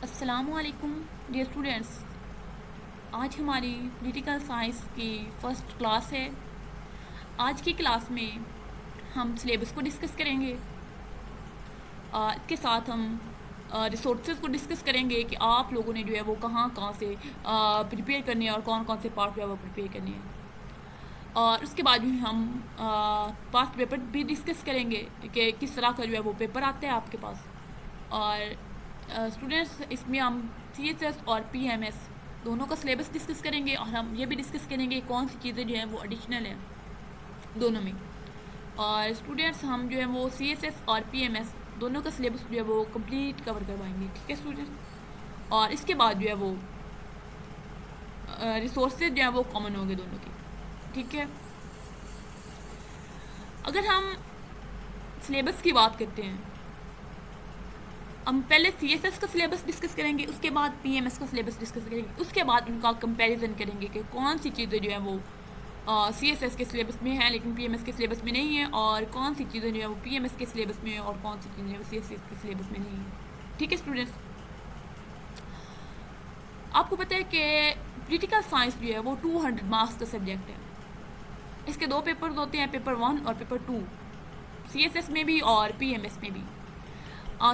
अस्सलामुअलैकुम dear students. आज हमारी पॉलिटिकल साइंस की फ़र्स्ट क्लास है। आज की क्लास में हम सिलेबस को डिस्कस करेंगे। इसके साथ हम रिसोर्सेज को डिस्कस करेंगे कि आप लोगों ने जो है वो कहाँ कहाँ से प्रिपेयर करने हैं और कौन कौन से पार्ट जो है वो प्रिपेयर करने हैं। और उसके बाद भी हम पास्ट पेपर भी डिस्कस करेंगे कि किस तरह का जो है वो पेपर आता है आपके पास। और स्टूडेंट्स इसमें हम CSS और PMS दोनों का सिलेबस डिस्कस करेंगे और हम ये भी डिस्कस करेंगे कौन सी चीज़ें जो हैं वो एडिशनल हैं दोनों में। और स्टूडेंट्स हम जो है वो CSS और PMS दोनों का सिलेबस जो है वो कंप्लीट कवर करवाएंगे, ठीक है स्टूडेंट्स। और इसके बाद जो है वो रिसोर्सेज जो है वो कॉमन होंगे दोनों के, ठीक है। अगर हम सिलेबस की बात करते हैं, हम पहले CSS का सिलेबस डिस्कस करेंगे, उसके बाद PMS का सिलेबस डिस्कस करेंगे, उसके बाद उनका कंपैरिजन करेंगे कि कौन सी चीज़ें जो है वो CSS के सिलेबस में है लेकिन PMS के सिलेबस में नहीं है, और कौन सी चीज़ें जो है वो PMS के सिलेबस में है और कौन सी चीज़ें वो CSS के सिलेबस में नहीं है, ठीक है स्टूडेंट्स। आपको पता है कि पॉलिटिकल साइंस जो है वो 200 मार्क्स का सब्जेक्ट है। इसके दो पेपर्स होते हैं, पेपर 1 और पेपर 2, CSS में भी और PMS में भी।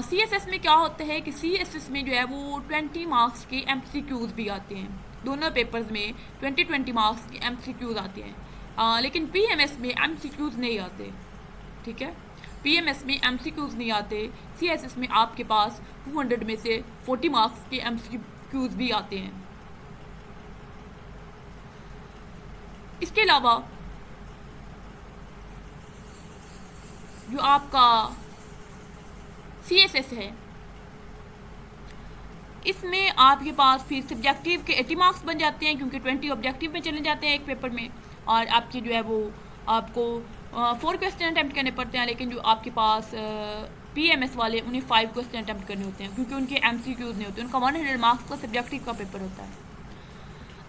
CSS में क्या होता है कि CSS में जो है वो 20 मार्क्स के MCQs भी आते हैं। दोनों पेपर्स में 20 मार्क्स के MCQs आते हैं, लेकिन PMS में MCQs नहीं आते, ठीक है। PMS में MCQs नहीं आते। CSS में आपके पास 200 में से 40 मार्क्स के MCQs भी आते हैं। इसके अलावा जो आपका CSS है, इसमें आपके पास फिर सब्जेक्टिव के 80 मार्क्स बन जाते हैं क्योंकि 20 ऑब्जेक्टिव में चले जाते हैं एक पेपर में, और आपके जो है वो आपको 4 क्वेश्चन अटैम्प्ट करने पड़ते हैं, लेकिन जो आपके पास PMS वाले उन्हें 5 क्वेश्चन अटैम्प्ट करने होते हैं क्योंकि उनके MCQs नहीं होते। उनका 100 मार्क्स का सब्जेक्टिव का पेपर होता है।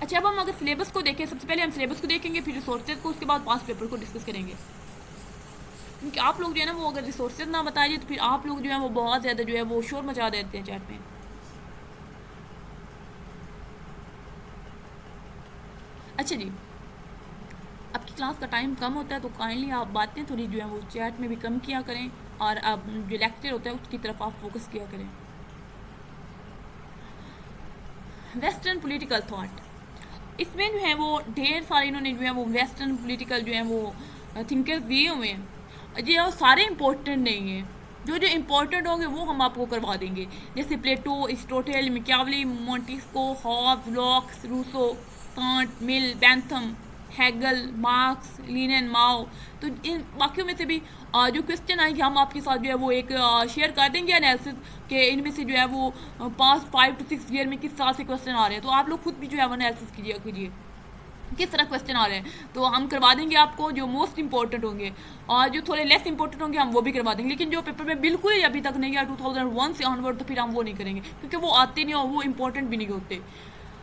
अच्छा, अब हम अगर सिलेबस को देखें, सबसे पहले हम सिलेबस को देखेंगे, फिर रिसोर्सेज को, उसके बाद पास्ट पेपर को डिस्कस करेंगे। क्योंकि आप लोग जो है ना वो अगर रिसोर्सेज ना बताइए तो फिर आप लोग जो है वो बहुत ज़्यादा जो है वो शोर मचा देते हैं चैट में। अच्छा जी, आपकी क्लास का टाइम कम होता है तो काइंडली आप बातें थोड़ी जो है वो चैट में भी कम किया करें और आप जो लेक्चर होता है उसकी तरफ आप फोकस किया करें। वेस्टर्न पॉलिटिकल थॉट, इसमें जो है वो ढेर सारे इन्होंने जो है वो वेस्टर्न पॉलिटिकल जो है वो थिंकर्स दिए हुए हैं। ये वो सारे इम्पोर्टेंट नहीं हैं, जो जो इम्पोर्टेंट होंगे वो हम आपको करवा देंगे, जैसे Plato, Aristotle, Machiavelli, Montesquieu, Hobbes, Locke's, Rousseau, Kant, Mill, Bentham, Hegel, Marx, Lenin, Mao. तो इन बाकियों में से भी जो क्वेश्चन आएंगे हम आपके साथ जो है वो एक शेयर कर देंगे एनालिसिस कि इनमें से जो है वो पास्ट 5 to 6 ईयर में किस तरह से क्वेश्चन आ रहे हैं। तो आप लोग खुद भी जो है वो एनालिसिस कीजिए किस तरह क्वेश्चन आ रहे हैं, तो हम करवा देंगे आपको जो मोस्ट इंपॉर्टेंट होंगे, और जो थोड़े लेस इंपॉर्टेंट होंगे हम वो भी करवा देंगे। लेकिन जो पेपर में बिल्कुल ही अभी तक नहीं गया 2001 से ऑनवर्ड, तो फिर हम वो नहीं करेंगे क्योंकि वो आते नहीं और वो इंपॉर्टेंट भी नहीं होते।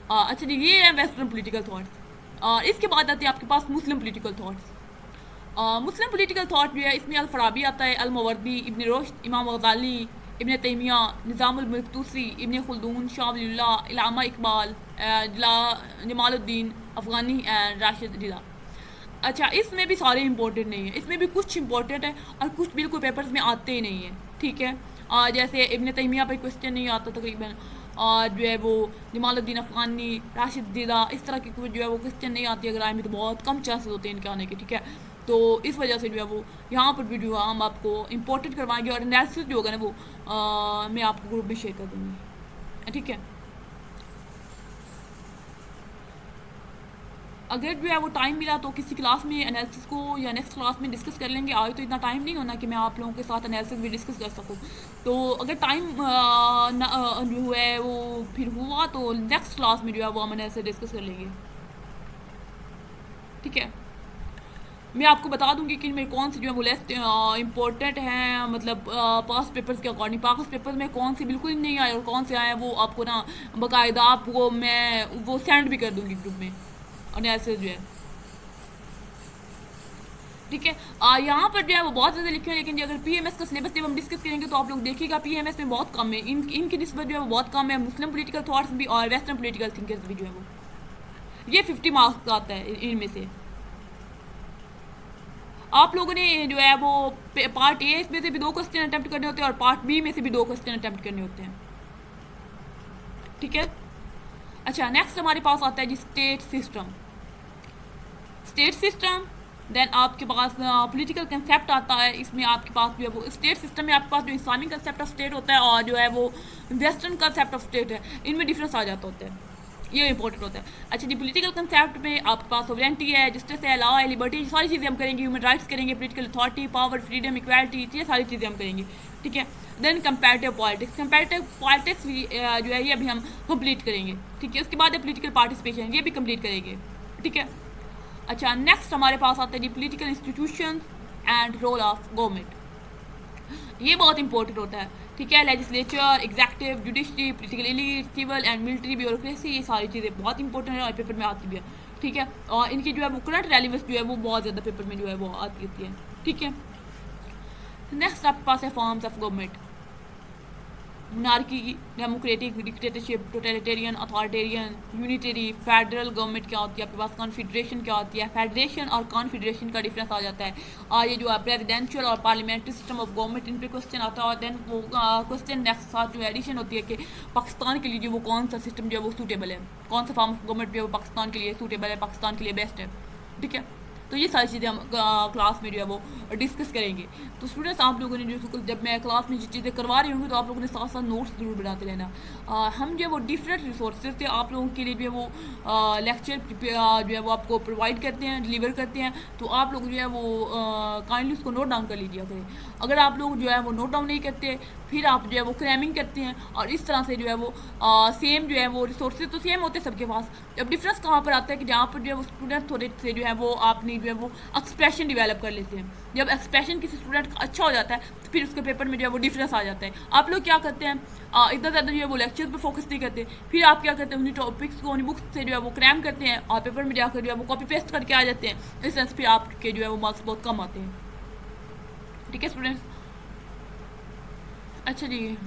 अच्छा जी, ये है वेस्टर्न पॉलिटिकल थॉट्स। और इसके बाद आते हैं आपके पास Muslim political thoughts. Muslim political thought जो है इसमें अल फराबी आता है, अल मवर्दी, इब्न रुश्द, इमाम गज़ाली, इब्न तैमिया, निज़ामुल मुल्क तूसी, इब्न खुल्दून, शाह वलीउल्लाह, इलामा इकबाल, जमालुद्दीन अफ़गानी एंड राशिद रिज़ा। अच्छा, इसमें भी सारे इंपॉर्टेंट नहीं है, इसमें भी कुछ इंपॉर्टेंट है और कुछ बिल्कुल पेपर्स में आते ही नहीं है, ठीक है। जैसे इब्न तैमिया पे क्वेश्चन नहीं आता तकरीबन, और जो है वो जमालुद्दीन अफ़गानी, राशिद रिज़ा, इस तरह के जो है वो क्वेश्चन नहीं आती। अगर आए में तो बहुत कम चांसेस होते हैं इनके आने के, ठीक है। तो इस वजह से जो है वो यहाँ पर भी जो है हम आपको इंपॉर्टेंट करवाएंगे और एनालिसिस जो होगा ना वो मैं आपको ग्रुप में शेयर कर दूँगी, ठीक है। अगर जो है वो टाइम मिला तो किसी क्लास में एनालिसिस को या नेक्स्ट क्लास में डिस्कस कर लेंगे। आज तो इतना टाइम नहीं होना कि मैं आप लोगों के साथ एनालिसिस भी डिस्कस कर सकूँ। तो अगर टाइम जो है वो फिर हुआ तो नेक्स्ट क्लास में जो है वो हम एनालिसिस डिस्कस कर लेंगे, ठीक है। मैं आपको बता दूंगी कि इनमें कौन सी जो है वो लेस्ट इंपॉर्टेंट हैं, मतलब पास्ट पेपर्स के अकॉर्डिंग। पास्ट पेपर्स में कौन से बिल्कुल नहीं आए और कौन से आए वो आपको ना बाकायदा आपको मैं वो सेंड भी कर दूंगी ग्रुप में एनालिसिस जो है। ठीक है। यहाँ पर जो है वो बहुत ज़्यादा लिखे हैं, लेकिन अगर पीएमएस का सिलेबस जब हम डिस्कस करेंगे तो आप लोग देखिएगा पीएमएस में बहुत कम है, इनकी निस्बत जो है वो बहुत कम है, मुस्लिम पॉलिटिकल थॉट्स भी और वेस्टर्न पॉलिटिकल थिंकर्स भी जो है वो, ये 50 मार्क्स का आता है इनमें से। आप लोगों ने जो है वो पार्ट ए में से भी 2 क्वेश्चन अटेम्प्ट करने होते हैं और पार्ट बी में से भी 2 क्वेश्चन अटेम्प्ट करने होते हैं, ठीक है। अच्छा, नेक्स्ट हमारे पास आता है जी state system. State system, then आपके पास पॉलिटिकल कंसेप्ट आता है। इसमें आपके पास जो है वो स्टेट सिस्टम में आपके पास जो इस्लामिक कंसेप्ट ऑफ स्टेट होता है और जो है वो वेस्टर्न कंसेप्ट ऑफ स्टेट है, इनमें डिफरेंस आ जाता होता है, ये इंपॉर्टेंट होता है। अच्छा जी, पॉलिटिकल कंसेप्ट में आपके पास सोवरेंटी है, जस्टिस है, लॉ है, लिबर्टी, सारी चीज़ें हम करेंगे, ह्यूमन राइट्स करेंगे, political authority, power, freedom, equality, ये सारी चीज़ें हम करेंगे, ठीक है। Then comparative politics, comparative politics भी जो है ये अभी हम कंप्लीट करेंगे, ठीक है। उसके बाद है पॉलिटिकल पार्टिसिपेशन, ये भी कंप्लीट करेंगे, ठीक है। अच्छा, नेक्स्ट हमारे पास आता है जी political institution and role of government, ये बहुत इंपॉर्टेंट होता है, ठीक है। Legislature, executive, judiciary, political elite, civil and military bureaucracy, ये सारी चीज़ें बहुत इंपॉर्टेंट है और पेपर में आती भी है, ठीक है। और इनकी जो है वो करंट रेलिवेंस जो है वो बहुत ज़्यादा पेपर में जो है वो आती होती है, ठीक है। नेक्स्ट आपके पास है forms of government, monarchy, democratic, dictatorship, totalitarian, authoritarian, unitary, federal government क्या होती है, आपके पास कॉन्फेडरेशन क्या होती है। फेडरेशन और कॉन्फेडरेशन का डिफरेंस आ जाता है, और ये जो है प्रेसिडेंशियल और पार्लियामेंट्री सिस्टम ऑफ गवर्नमेंट, इन पे क्वेश्चन आता है। और देन वो क्वेश्चन नेक्स्ट साथ जो एडिशन होती है कि पाकिस्तान के लिए जो वो कौन सा सिस्टम जो है वो सूटेबल है, कौन सा फॉर्म ऑफ गवर्नमेंट जो है वो पाकिस्तान के लिए सूटेबल है, पाकिस्तान के लिए बेस्ट है, ठीक है। तो ये सारी चीज़ें हम क्लास में जो है वो डिस्कस करेंगे। तो स्टूडेंट्स, आप लोगों ने जो जब मैं क्लास में जो चीज़ें करवा रही होंगी तो आप लोगों ने साथ साथ नोट्स जरूर बनाते रहना। हम जो है वो डिफरेंट रिसोर्सेज थे आप लोगों के लिए जो है वो लेक्चर जो है वो आपको प्रोवाइड करते हैं, डिलीवर करते हैं। तो आप लोग जो है वो काइंडली उसको नोट डाउन कर लीजिए करें। अगर आप लोग जो है वो नोट डाउन नहीं करते, फिर आप जो है वो क्रैमिंग करते हैं, और इस तरह से जो है वो सेम जो है वो रिसोर्सेज तो सेम होते हैं सबके पास। अब डिफरेंस कहाँ पर आता है कि जहाँ पर जो है वो स्टूडेंट थोड़े से जो है वो आपने जो है वो एक्सप्रेशन डेवलप कर लेते हैं। जब एक्सप्रेशन किसी स्टूडेंट का अच्छा हो जाता है तो फिर उसके पेपर में जो है वो डिफरेंस आ जाता है। आप लोग क्या करते हैं, इतना ज़्यादा जो है वो लेक्चर पे फोकस नहीं करते, फिर आप क्या करते हैं उन्हीं टॉपिक्स को उन्हीं बुक्स से जो है वो क्रैम करते हैं और पेपर में जाकर जो है वो कॉपी पेस्ट करके आ जाते हैं। इस तरह से फिर आपके जो है वो मार्क्स बहुत कम आते हैं, ठीक है स्टूडेंट्स। अच्छा जी,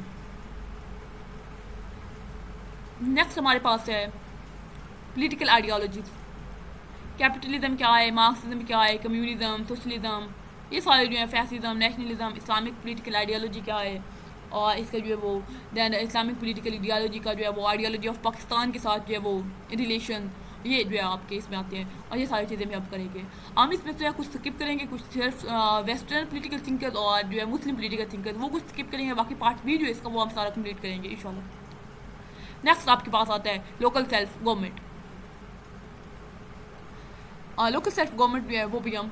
नेक्स्ट हमारे पास है पॉलिटिकल आइडियोलॉजीज। कैपिटलिज्म क्या है, मार्क्सिज्म क्या है, कम्युनिज्म, सोशलिज्म, ये सारे जो है, fascism, nationalism, Islamic political ideology क्या है, और इसका जो है वो दैन इस्लामिक पॉलिटिकल आइडियोलॉजी का जो है वो आइडियोलॉजी ऑफ पाकिस्तान के साथ जो है वो रिलेशन, ये जो है आपके इसमें आते हैं। और ये सारी चीज़ें भी आप करेंगे। हम इसमें से कुछ स्किप करेंगे, कुछ सिर्फ वेस्टर्न पॉलिटिकल थिंकर्स और जो है मुस्लिम पॉलिटिकल थिंकर्स वो कुछ स्किप करेंगे, बाकी पार्ट बी जो है इसका वो हम सारा कंप्लीट करेंगे इंशाल्लाह। नेक्स्ट आपके पास आता है local self government. Local self government भी है वो भी हम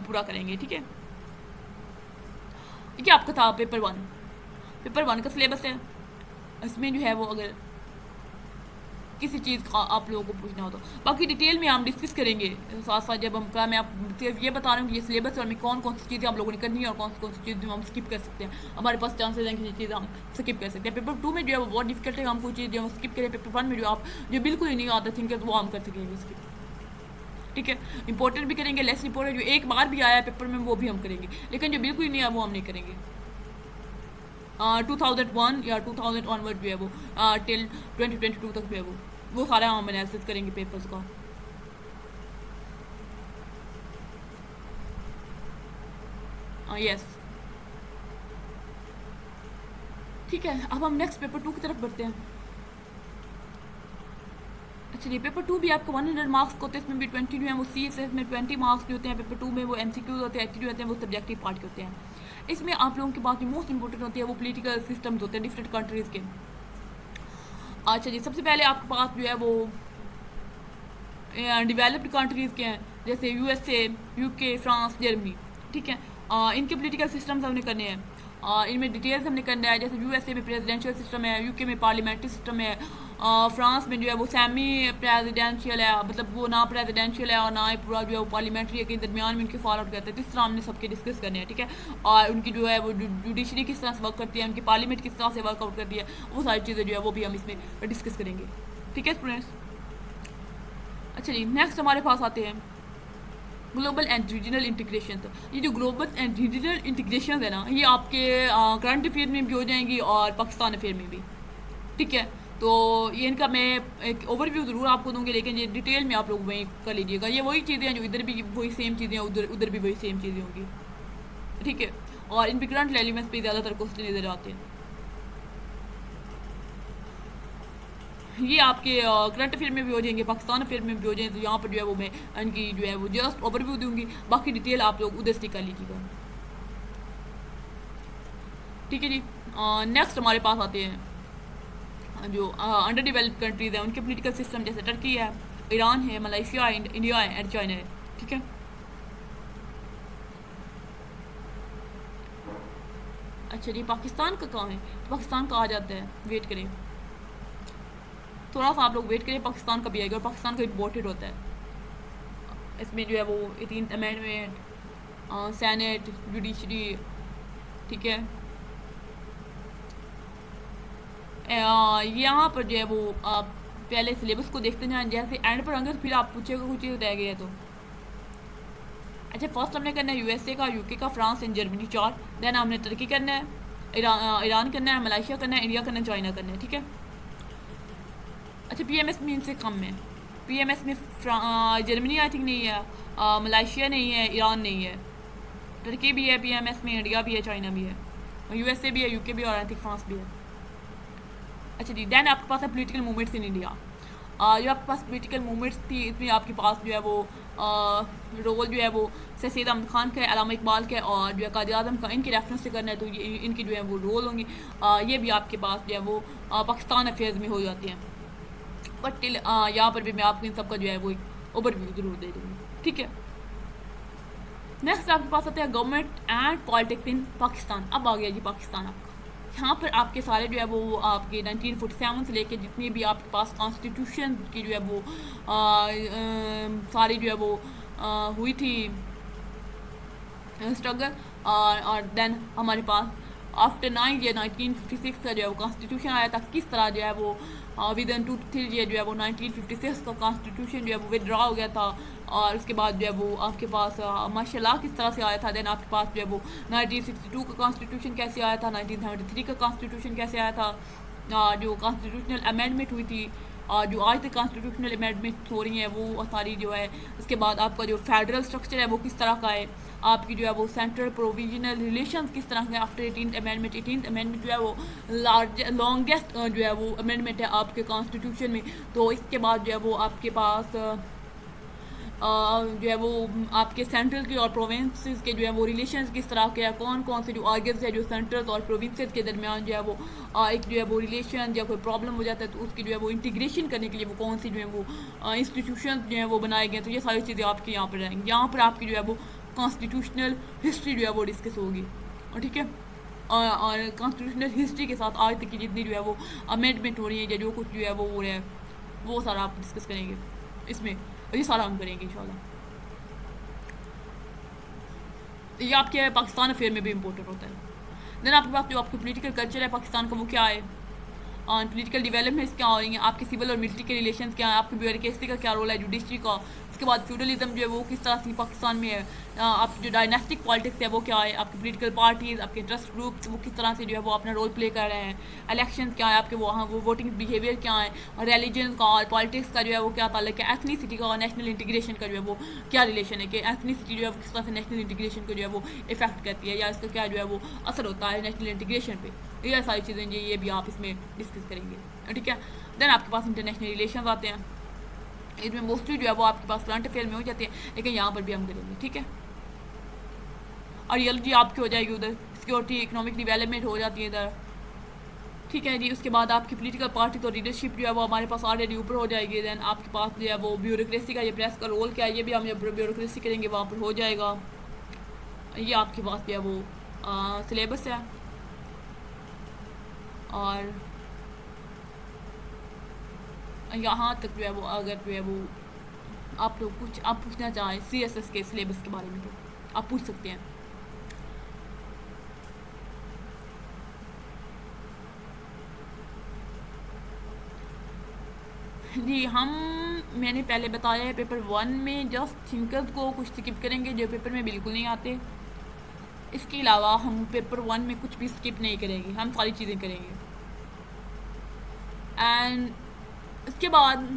पूरा करेंगे, ठीक है। ये आपका था पेपर 1। पेपर 1 का सिलेबस है। इसमें जो है वो अगर किसी चीज़ का आप लोगों को पूछना हो तो बाकी डिटेल में हम डिस्कस करेंगे साथ साथ। जब हम मैं आप सिर्फ ये बता रहा हूँ कि ये सिलेबस और में कौन कौन सी चीज़ें आप लोगों ने करनी है और कौन सी चीज़ हम स्किप कर सकते हैं। हमारे पास चांसेस हैं कि चीज़ हम स्किप कर सकते हैं। पेपर 2 में जो है वो बहुत डिफिकल्ट है, हम कोई चीज़ जो हम स्किप करें। पेपर 1 में जो आप जो बिल्कुल ही नहीं आता थिंक वो हम कर सकेंगे स्किप, ठीक है। इंपॉर्टेंट भी करेंगे, लेस इंपॉर्टेंट जो एक बार भी आया है पेपर में वो भी हम करेंगे, लेकिन जो बिल्कुल ही नहीं आया वो हम नहीं करेंगे। 2001 या 2000 ऑनवर्ड जो है वो टिल 2022 तक जो है वो सारा हम एनालिसिस करेंगे पेपर्स का। यस, ठीक है। अब हम नेक्स्ट पेपर 2 की तरफ बढ़ते हैं। अच्छा जी, पेपर 2 भी आपको 100 मार्क्स को होते हैं। इसमें भी 20 जो है वो CSS में 20 मार्क्स जो होते हैं। पेपर 2 में वो MCQs होते हैं, एप्टीट्यूड होते हैं, वो सब्जेक्टिव पार्ट के होते हैं। इसमें आप लोगों के पास जो मोस्ट इंपॉर्टेंट होती है वो पॉलिटिकल सिस्टम्स होते हैं डिफरेंट कंट्रीज़ के। अच्छा जी, सबसे पहले आपके पास जो है वो डेवलप्ड कंट्रीज़ के हैं, जैसे USA, UK, फ्रांस, जर्मनी, ठीक है। इनके पॉलिटिकल सिस्टम्स हमने करने हैं, इनमें डिटेल्स हमने करना है। जैसे USA में प्रेसिडेंशियल सिस्टम है, UK में पार्लियामेंट्री सिस्टम है, फ्रांस में जो है वो सेमी प्रेसिडेंशियल है, मतलब वो ना प्रेसिडेंशियल है और ना ही पूरा जो है वो पार्लियामेंट्री है, के दरमियान में उनके फॉल आउट करते हैं। तो इस तरह हमने सबके डिस्कस करने हैं, ठीक है। और उनकी जो है वो जुडिशरी किस तरह से वर्क करती है, उनकी पार्लियामेंट किस तरह से वर्कआउट करती है, वो सारी चीज़ें जो है वो भी हम इसमें डिस्कस करेंगे, ठीक है स्टूडेंट्स। अच्छा जी, नेक्स्ट हमारे पास आते हैं ग्लोबल एंड रीजनल इंटीग्रेशन। तो ये जो ग्लोबल एंड रीजनल इंटीग्रेशन है ना, ये आपके करंट अफेयर में भी हो जाएंगी और पाकिस्तान अफेयर में भी, ठीक है। तो ये इनका मैं एक ओवरव्यू ज़रूर आपको दूंगी, लेकिन ये डिटेल में आप लोग वहीं कर लीजिएगा। ये वही चीज़ें हैं जो इधर भी वही सेम चीज़ें हैं, उधर उधर भी वही सेम चीज़ें होंगी, ठीक है। और इन पे करंट एलिमेंट्स पे ज़्यादातर क्वेश्चन इधर आते हैं। ये आपके करंट अफेयर में भी हो जाएंगे, पाकिस्तान अफेयर में भी हो जाएंगे। तो यहाँ पर जो है वो मैं इनकी जो है वो जस्ट ओवरव्यू दूंगी, बाकी डिटेल आप लोग उधर से कर लीजिएगा, ठीक है जी। नेक्स्ट हमारे पास आते हैं जो अंडर डेवलप्ड कंट्रीज़ हैं, उनके पोलिटिकल सिस्टम, जैसे टर्की है, ईरान है, मलेशिया है, इंडिया है एंड चाइना है, ठीक है। अच्छा जी, पाकिस्तान का कहाँ है? तो पाकिस्तान का आ जाता है, वेट करें थोड़ा सा, आप लोग वेट करें, पाकिस्तान का भी आएगा और पाकिस्तान का इम्पोर्टेड होता है। इसमें जो है वो 18th अमेंडमेंट, सेनेट, जुडिशरी, ठीक है। यहाँ पर जो है वो आप पहले सिलेबस को देखते जाएं, जैसे एंड पर होंगे तो फिर आप पूछेगा कुछ चीज़ रह गया तो। अच्छा, फर्स्ट हमने करना है यूएसए का, यूके का, फ्रांस एंड जर्मनी 4, देन हमने टर्की करना है, ईरान करना है, मलेशिया करना है, इंडिया करना है, चाइना करना है, ठीक है। अच्छा, पीएमएस में इनसे कम है, पीएमएस में जर्मनी आई थिंक नहीं है, मलेशिया नहीं है, ईरान नहीं है, टर्की भी है पीएमएस में, इंडिया भी है, चाइना भी है, यूएसए भी है, यूके भी और आई थिंक फ्रांस भी है। अच्छा जी, देन आपके पास है पोलिटिकल मूवमेंट्स इन इंडिया। जो आपके पास पोलिटिकल मूवमेंट्स थी, इसमें आपके पास जो है वो रोल जो है वो सैयद अहमद खान का है, अलामा इकबाल का है और जो है कादिर आज़म का, इनके रेफरेंस से करना है। तो ये इनकी जो है वो रोल होंगी, ये भी आपके पास जो है वो पाकिस्तान अफेयर्स में हो जाते हैं। बट टिल यहाँ पर भी मैं आपको इन सबका जो है वो एक ओवरव्यू ज़रूर दे दूँगी, ठीक है। नेक्स्ट आपके पास आता है government and politics in Pakistan. अब आ गया जी पाकिस्तान आपका। यहाँ पर आपके सारे जो है वो आपके 1947 से लेके जितनी भी आपके पास कॉन्स्टिट्यूशन की जो है वो सारी जो है वो हुई थी स्ट्रगल, और देन हमारे पास आफ्टर 9 ईयर 1956 का जो है वो कॉन्स्टिट्यूशन आया था। किस तरह जो है वो विद इन 2 to 3 ईयर जो है वो 1956 का कॉन्स्टिट्यूशन जो है वो विदड्रॉ हो गया था, और उसके बाद जो है वो आपके पास माशाल्लाह किस तरह से आया था। देन आपके पास जो है वो 1962 का कॉन्स्टिट्यूशन कैसे आया था, 1973 का कॉन्स्टिट्यूशन कैसे आया था, जो कॉन्स्टिट्यूशनल अमेंडमेंट हुई थी और जो आज तक कॉन्स्टिट्यूशनल अमेंडमेंट हो रही हैं वो सारी जो है। उसके बाद आपका जो फेडरल स्ट्रक्चर है वो किस तरह का है, आपकी जो है वो सेंट्रल प्रोविजनल रिलेशन किस तरह के after 18th amendment. 18th amendment जो है वो लॉन्गेस्ट जो है वो अमेंडमेंट है आपके कॉन्स्टिट्यूशन में। तो इसके बाद जो है वो आपके पास जो है वो आपके सेंट्रल के और प्रोविंसेस के जो है वो रिलेशंस किस तरह के हैं, कौन कौन से जो आर्गन्स है जो सेंट्रल और प्रोविंसेस के दरमियान जो है वो एक जो है वो रिलेशन या कोई प्रॉब्लम हो जाता है तो उसकी जो है वो इंटीग्रेशन करने के लिए वो कौन सी जो है वो इंस्टीट्यूशन जो है वो बनाए गए। तो ये सारी चीज़ें आपकी यहाँ पर रहेंगी। यहाँ पर आपकी जो है वो कॉन्स्टिट्यूशनल हिस्ट्री जो है वो डिस्कस होगी, और ठीक है। और कॉन्स्टिट्यूशनल हिस्ट्री के साथ आज तक की जितनी जो है वो अमेंडमेंट हो रही है या जो कुछ जो है वो हो रहा है वो सारा आप डिस्कस करेंगे इसमें, और ये सारा हम करेंगे इंशाल्लाह। ये आपके पाकिस्तान अफेयर में भी इम्पोर्टेंट होता है। देन आपके पास जो आपका पोलिटिकल कल्चर है पाकिस्तान का वो क्या है, और पोलिटिकल डेवलपमेंट्स क्या हो रही हैं, आपके सिविल और मिलिट्री के रिलेशन क्या है, आपके ब्यूरोक्रेसी का क्या रोल है, जुडिशरी का। उसके बाद फ्यूडलिज्म जो है वो किस तरह से पाकिस्तान में है, आपकी जो डायनेस्टिक पॉलिटिक्स है वो क्या है, आपकी पोलिटिकल पार्टीज़, आपके इंटरेस्ट ग्रुप्स वो किस तरह से जो है वो अपना रोल प्ले कर रहे हैं, इलेक्शन क्या है आपके वहाँ वो वोटिंग बिहेवियर क्या है, और रिलीजन का और पॉलिटिक्स का जो है वो क्या ताल्लुक है, एथनिसिटी का और नेशनल इंटीग्रेशन का जो है वो क्या रिलेशन है, कि एथनिसिटी जो है वो किस तरह से नेशनल इंटीग्रेशन को जो है वो इफेक्ट करती है या इसका क्या जो है वो असर होता है नेशनल इंटीग्रेशन पे। ये सारी चीज़ें ये भी आप इसमें डिस्कस करेंगे, ठीक है। देन आपके पास इंटरनेशनल रिलेशन आते हैं, इसमें मोस्टली जो है वो आपके पास करंट अफेयर में हो जाते हैं, लेकिन यहाँ पर भी हम करेंगे, ठीक है। और रियलिटी आपकी हो जाएगी उधर, सिक्योरिटी इकोनॉमिक डेवलपमेंट हो जाती है इधर, ठीक है जी। उसके बाद आपकी पॉलिटिकल पार्टी तो लीडरशिप जो है वो हमारे पास ऑलरेडी ऊपर हो जाएगी। देन आपके पास जो है वो ब्यूरोक्रेसी का, ये प्रेस का रोल क्या है, ये भी हम जब ब्यूरोक्रेसी करेंगे वहाँ पर हो जाएगा। ये आपके पास जो है वो सिलेबस है, और यहाँ तक जो है वो अगर जो है वो आप लोग कुछ आप पूछना चाहें CSS के सिलेबस के बारे में तो आप पूछ सकते हैं। जी हम मैंने पहले बताया है, पेपर 1 में जस्ट थिंकर्स को कुछ स्किप करेंगे जो पेपर में बिल्कुल नहीं आते। इसके अलावा हम पेपर 1 में कुछ भी स्किप नहीं करेंगे, हम सारी चीज़ें करेंगे। एंड इसके बाद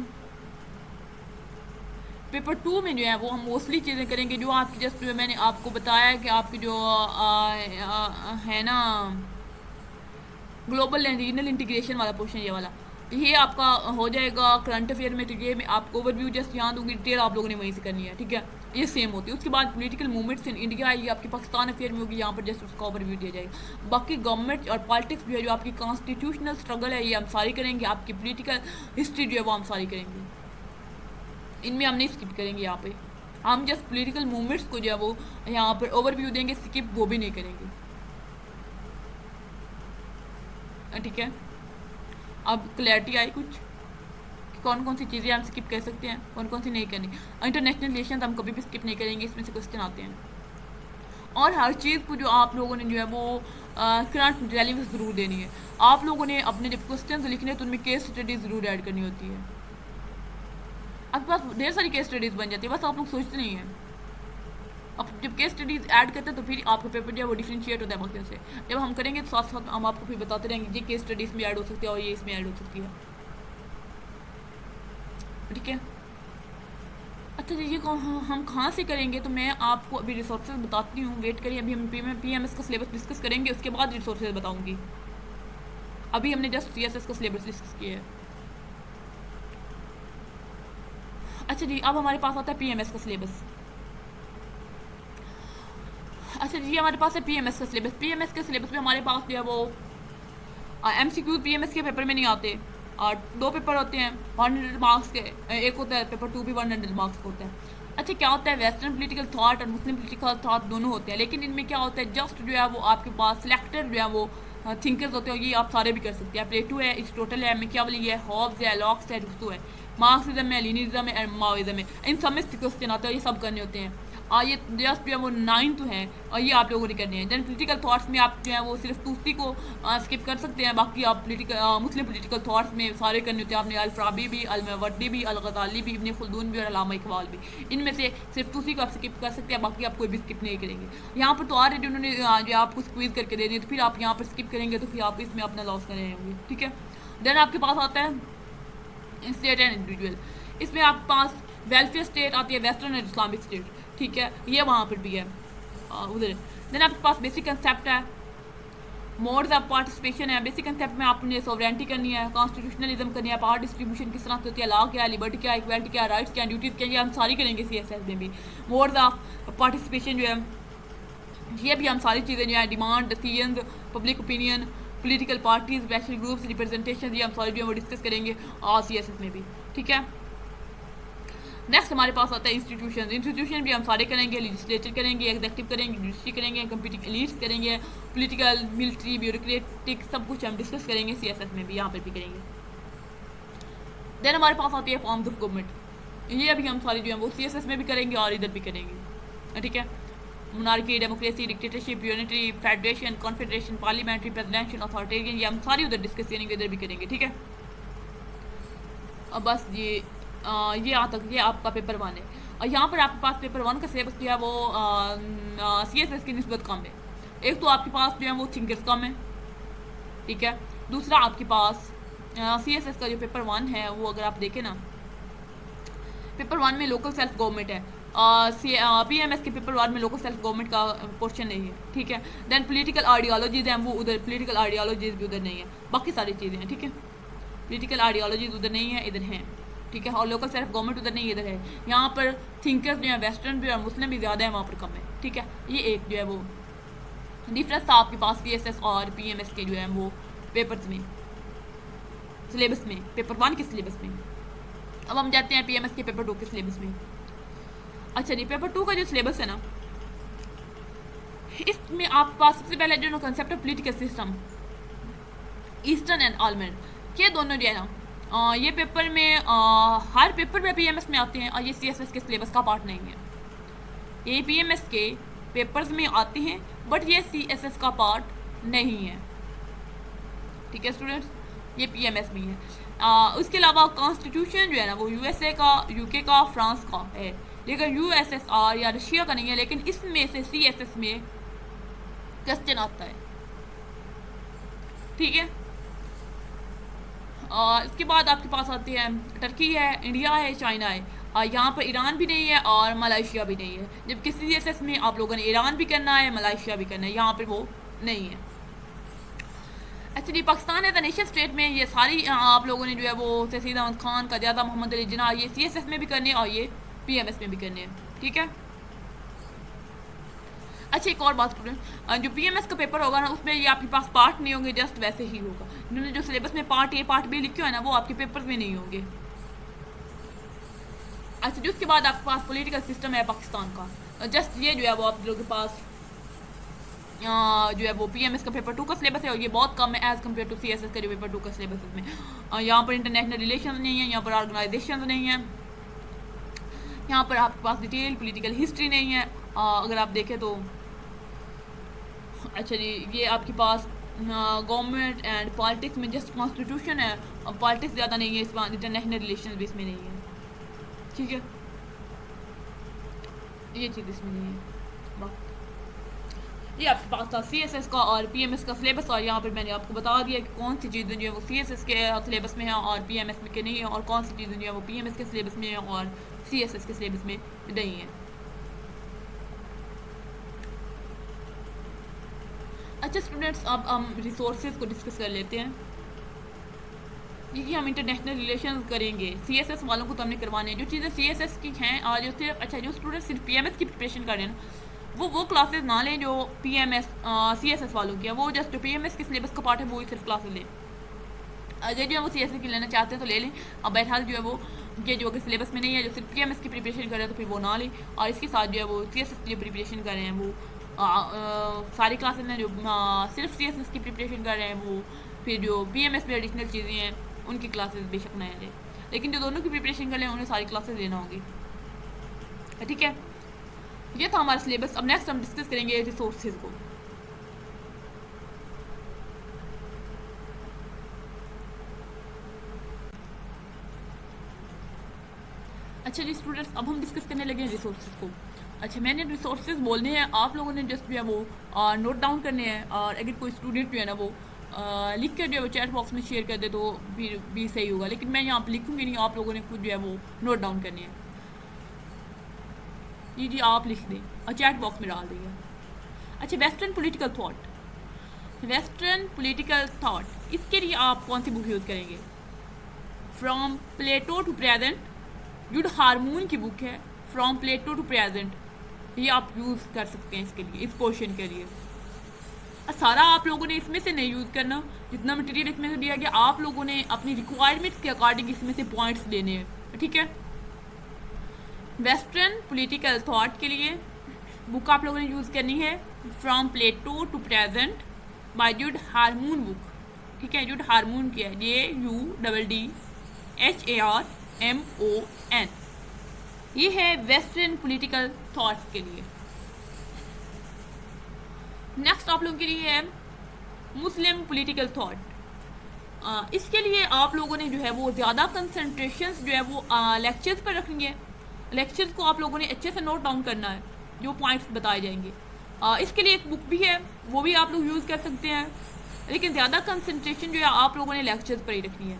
पेपर 2 में जो है वो हम मोस्टली चीज़ें करेंगे जो आपकी जस्ट मैंने आपको बताया कि आपकी जो है ना ग्लोबल एंड रीजनल इंटीग्रेशन वाला पोर्शन, ये वाला ये आपका हो जाएगा करंट अफेयर में। तो ये मैं आपको ओवरव्यू जस्ट यहाँ दूंगी, डिटेल आप लोगों ने वहीं से करनी है, ठीक है। ये सेम होती है। उसके बाद पॉलिटिकल मूवमेंट्स इन इंडिया, ये आपकी पाकिस्तान अफेयर में होगी, यहाँ पर जस्ट उसका ओवरव्यू दिया जाएगा। बाकी गवर्नमेंट और पॉलिटिक्स जो है, जो आपकी कॉन्स्टिट्यूशनल स्ट्रगल है, ये हम सारी करेंगे। आपकी पॉलिटिकल हिस्ट्री जो है वो हम सारी करेंगे, इनमें हम नहीं स्किप करेंगे। यहाँ पे हम जस्ट पॉलिटिकल मूवमेंट्स को जो है वो यहाँ पर ओवरव्यू देंगे, स्किप वो भी नहीं करेंगे, ठीक है। अब क्लैरिटी आई कुछ कि कौन कौन सी चीज़ें हम स्किप कर सकते हैं, कौन कौन सी नहीं करनी। इंटरनेशनल रिलेशन हम कभी भी स्किप नहीं करेंगे, इसमें से क्वेश्चन आते हैं। और हर चीज़ को जो आप लोगों ने जो है वो करंट रेलेवेंस ज़रूर देनी है। आप लोगों ने अपने जब क्वेश्चन लिखने हैं तो उनमें केस स्टडी ज़रूर ऐड करनी होती है। आपके पास ढेर सारी केस स्टडीज़ बन जाती है, बस आप लोग सोचते नहीं हैं। अब जब केस स्टडीज़ ऐड करते हैं तो फिर आपका पेपर जो है वो डिफ्रेंशिएट होता है बाकियों से। जब हम करेंगे तो साथ साथ हम आपको फिर बताते रहेंगे ये केस स्टडीज़ में ऐड हो सकती है और ये इसमें ऐड हो सकती है, ठीक है। अच्छा जी, ये हम कहाँ से करेंगे, तो मैं आपको अभी रिसोर्सेज बताती हूँ, वेट करिए। अभी हम PMS का सिलेबस डिस्कस करेंगे, उसके बाद रिसोर्सेज बताऊँगी। अभी हमने जस्ट CSS का सिलेबस डिस्कस किया है। अच्छा जी, अब हमारे पास आता है PMS का सिलेबस। अच्छा जी, हमारे पास है PMS का सिलेबस। PMS के सिलेबस में हमारे पास जो है वो MCQ PMS के पेपर में नहीं आते। और 2 पेपर होते हैं 100 मार्क्स के, एक होता है पेपर 2 भी 100 मार्क्स का होता है। अच्छा, क्या होता है, वेस्टर्न पॉलिटिकल थॉट और मुस्लिम पॉलिटिकल थॉट दोनों होते हैं, लेकिन इनमें क्या होता है, जस्ट जो है वो आपके पास सिलेक्टेड जो है वो थिंकर्स होते हैं, ये आप सारे भी कर सकते हैं। प्लेटो है, एरिस्टोटल है, मैकियावेली है, हॉब्स है, लॉक्स है, रूसो है, मार्क्सिज्म है, लेनिनिज्म है, माओइज्म है। इन सब में क्वेश्चन आते हैं, ये सब करने होते हैं। और ये जस्ट जो है वो 9 तो हैं और ये आप लोगों ने करने हैं। देन पॉलिटिकल थॉट्स में आप जो है वो सिर्फ तूसी को स्किप कर सकते हैं, बाकी आप मुस्लिम पॉलिटिकल थॉट्स में सारे करने होते हैं। आपने अल-फराबी भी, अल-मावर्दी भी, अल-गज़ाली भी, इब्न खुल्दून भी और अल्लामा इकबाल भी, इनमें से सिर्फ तूसी को आप स्किप कर सकते हैं, बाकी आप कोई भी स्किप नहीं करेंगे। यहाँ पर तो ऑलरेडी उन्होंने जो आपको स्क्वीज़ करके दे दी, तो फिर आप यहाँ पर स्किप करेंगे तो फिर आप इसमें अपना लॉस कर रहे होंगे, ठीक है। देन आपके पास आता है स्टेट एंड इंडिविजुअल। इसमें आपके पास वेलफेयर स्टेट आती है, वेस्टर्न एंड इस्लामिक स्टेट, ठीक है, ये वहाँ पर भी है उधर। देन आपके पास बेसिक कंसेप्ट है, मोड्स ऑफ पार्टिसिपेशन है। बेसिक कंसेप्ट में आपने सॉवरेनिटी करनी है, कॉन्स्टिट्यूशनलिज्म करनी है, पावर डिस्ट्रीब्यूशन किस तरह से होती है, लॉ क्या है, लिबर्टी क्या है, इक्वालिटी क्या है, राइट्स क्या है, ड्यूटीज़ क्या है, ये हम सारी करेंगे CSS में भी। मोड्स ऑफ पार्टिसिपेशन जो है ये भी हम सारी चीज़ें जो है, demand, decision, public opinion, political parties, special groups, representation, ये हम सारी जो है वो डिस्कस करेंगे और CSS में भी, ठीक है। नेक्स्ट हमारे पास आता है इंस्टीट्यूशन भी हम सारे करेंगे, लेजिस्लेचर करेंगे, एग्जेक्टिव करेंगे, जुडिशरी करेंगे, कंप्यूटिंग एलिट्स करेंगे, पॉलिटिकल, मिलिट्री, ब्यूरोक्रेटिक, सब कुछ हम डिस्कस करेंगे CSS में भी, यहाँ पर भी करेंगे। देन हमारे पास आती है फॉर्म्स ऑफ गवर्नमेंट, ये अभी हम सारी जो है वो CSS में भी करेंगे और इधर भी करेंगे, ठीक है। Monarchy, democracy, dictatorship, unity, federation, confederation, parliamentary, presidential, authoritarian, ये हम सारी उधर डिस्कस करेंगे, इधर भी करेंगे, ठीक है। अब बस ये यहाँ तक ये आपका पेपर 1 है। और यहाँ पर आपके पास पेपर 1 का सिलेबस जो है वो CSS की निस्बत कम है। एक तो आपके पास जो है वो थिंकर्स कम है, ठीक है। दूसरा आपके पास CSS का जो पेपर 1 है वो अगर आप देखें ना, पेपर 1 में लोकल सेल्फ गवर्नमेंट है, PMS के पेपर 1 में लोकल सेल्फ गवर्नमेंट का पोर्शन नहीं है, ठीक है। देन पॉलिटिकल आइडियोलॉजीज हैं, वो उधर पॉलिटिकल आइडियोलॉजीज भी उधर नहीं है, बाकी सारी चीज़ें हैं, ठीक है। पॉलिटिकल आइडियोलॉजीज उधर नहीं है, इधर हैं, ठीक है। और लोकल सेल्फ गवर्नमेंट उधर नहीं, इधर है। यहाँ पर थिंकर्स जो है वेस्टर्न भी और मुस्लिम भी ज़्यादा है, वहाँ पर कम है, ठीक है। ये एक जो है वो डिफरेंस था आपके पास CSS और PMS के जो है वो पेपर्स में, सिलेबस में, पेपर 1 के सिलेबस में। अब हम जाते हैं PMS के पेपर 2 के सिलेबस में। अच्छा जी, पेपर 2 का जो सिलेबस है ना, इसमें आपके पास सबसे पहले जो कंसेप्ट है political system, eastern and almond, ये दोनों जो है ना ये पेपर में हर पेपर में PMS में आते हैं और ये CSS के सिलेबस का पार्ट नहीं है। ये PMS के पेपर्स में आते हैं बट ये CSS का पार्ट नहीं है, ठीक है स्टूडेंट्स। ये PMS में है। उसके अलावा कॉन्स्टिट्यूशन जो है ना वो USA का, UK का, फ्रांस का है, लेकिन USSR या रशिया का नहीं है। लेकिन इसमें से CSS में क्वेश्चन आता है, ठीक है। इसके बाद आपके पास आते हैं टर्की है, इंडिया है, चाइना है। यहाँ पर ईरान भी नहीं है और मलेशिया भी नहीं है, जबकि CSS में आप लोगों ने ईरान भी करना है, मलेशिया भी करना है, यहाँ पर वो नहीं है। Actually Pakistan as a nation state में ये सारी आप लोगों ने जो है वो तहसीद अहमद खान, क़यादा मोहम्मद अली जिन्ना, ये CSS में भी करने हैं और ये PMS में भी करने हैं, ठीक है। अच्छा, एक और बात स्टूडेंट, जो PMS का पेपर होगा ना उसमें ये आपके पास पार्ट नहीं होंगे, जस्ट वैसे ही होगा। इन्होंने जो सिलेबस में पार्ट A पार्ट B लिखे हुए हैं ना वो आपके पेपर्स में नहीं होंगे। अच्छा, जो उसके बाद आपके पास पॉलिटिकल सिस्टम है पाकिस्तान का, जस्ट ये जो है वो आप लोगों के पास जो है वो PMS का पेपर 2 का सिलेबस है और ये बहुत कम है एज़ कम्पेयर टू CSS का जो पेपर 2 का सिलेबस में। यहाँ पर इंटरनेशनल रिलेशन नहीं है, यहाँ पर ऑर्गेनाइजेशन नहीं है, यहाँ पर आपके पास डिटेल पॉलिटिकल हिस्ट्री नहीं है। अगर आप देखें तो अच्छा जी, ये आपके पास गवर्नमेंट एंड पॉलिटिक्स में जस्ट कॉन्स्टिट्यूशन है और पॉलिटिक्स ज़्यादा नहीं है, इस बार इंटरनेशनल रिलेशन भी इसमें नहीं है, ठीक है। ये चीज़ इसमें नहीं है। ये आपके पास था CSS का और PMS का सिलेबस, और यहाँ पर मैंने आपको बता दिया कि कौन सी चीज़ें जो है वो CSS के सिलेबस में है और PMS में के नहीं है, और कौन सी चीज़ें जो है वो PMS के सिलेबस में है और CSS के सिलेबस में नहीं है। अच्छा स्टूडेंट्स, अब हम रिसोर्सेज को डिस्कस कर लेते हैं। ये हम इंटरनेशनल रिलेशन करेंगे, CSS वालों को तो हमने करवाने हैं। जो चीज़ें CSS की हैं और जो सिर्फ अच्छा जो स्टूडेंट सिर्फ PMS की प्रिपरेशन कर रहे हैं ना वो क्लासेस ना लें जो PMS CSS वालों की है, वो जस्ट जो PMS के सिलेबस का पार्ट है वो ही सिर्फ क्लासेस लें। अगर जो है वो CSS की लेना चाहते हैं तो ले लें, अब बहरहाल जो है वो ये जो अगर सिलेबस में नहीं है, जो सिर्फ PMS की प्रिपरेशन कर रहे हैं तो फिर वो ना लें, और इसके साथ जो है वो CSS की जो प्रिपरेशन कर रहे हैं वो सारी क्लासेस हैं। जो सिर्फ CSS की प्रिपरेशन कर रहे हैं वो फिर जो PMS में एडिशनल चीज़ें हैं उनकी क्लासेस बेशक नए लें, लेकिन जो दोनों की प्रिपरेशन कर लें उन्हें सारी क्लासेस लेना होगी, ठीक है। ये था हमारा सिलेबस। अब नेक्स्ट हम डिस्कस करेंगे रिसोर्सेज को। अच्छा जी स्टूडेंट्स, अब हम डिस्कस करने लगे हैं रिसोर्सेज को। अच्छा, मैंने रिसोर्सेज बोलने हैं, आप लोगों ने जस्ट जो है वो नोट डाउन करने हैं, और अगर कोई स्टूडेंट जो है ना वो लिख कर जो है वो चैट बॉक्स में शेयर कर दे तो फिर भी सही होगा, लेकिन मैं यहाँ पर लिखूँगी नहीं, आप लोगों ने खुद जो है वो नोट डाउन करने हैं। जी आप लिख दें और चैट बॉक्स में डाल दीजिए। अच्छा, western political thought, western political thought, इसके लिए आप कौन सी बुक यूज़ करेंगे? फ्रॉम प्लेटो टू प्रेजेंट, जुड हार्मोन की बुक है, फ्रॉम प्लेटो टू प्रेजेंट, ये आप यूज़ कर सकते हैं इसके लिए, इस पोर्शन के लिए। सारा आप लोगों ने इसमें से नहीं यूज़ करना, जितना मटेरियल इसमें से दिया गया आप लोगों ने अपनी रिक्वायरमेंट्स के अकॉर्डिंग इसमें से पॉइंट्स लेने हैं, ठीक है। वेस्टर्न पॉलिटिकल थॉट के लिए बुक आप लोगों ने यूज़ करनी है from Plato to present by Judd Harmon book, ठीक है। जुड हार्मोन की है JUDDHARMON, ये है वेस्टर्न पॉलिटिकल थॉट के लिए। नेक्स्ट आप लोगों के लिए है मुस्लिम पॉलिटिकल थॉट। इसके लिए आप लोगों ने जो है वो ज़्यादा कंसंट्रेशन जो है वो लेक्चर्स पर रखनी है, लेक्चर्स को आप लोगों ने अच्छे से नोट डाउन करना है, जो पॉइंट्स बताए जाएंगे। इसके लिए एक बुक भी है, वो भी आप लोग यूज़ कर सकते हैं, लेकिन ज़्यादा कंसंट्रेशन जो है आप लोगों ने लेक्चर्स पर ही रखनी है।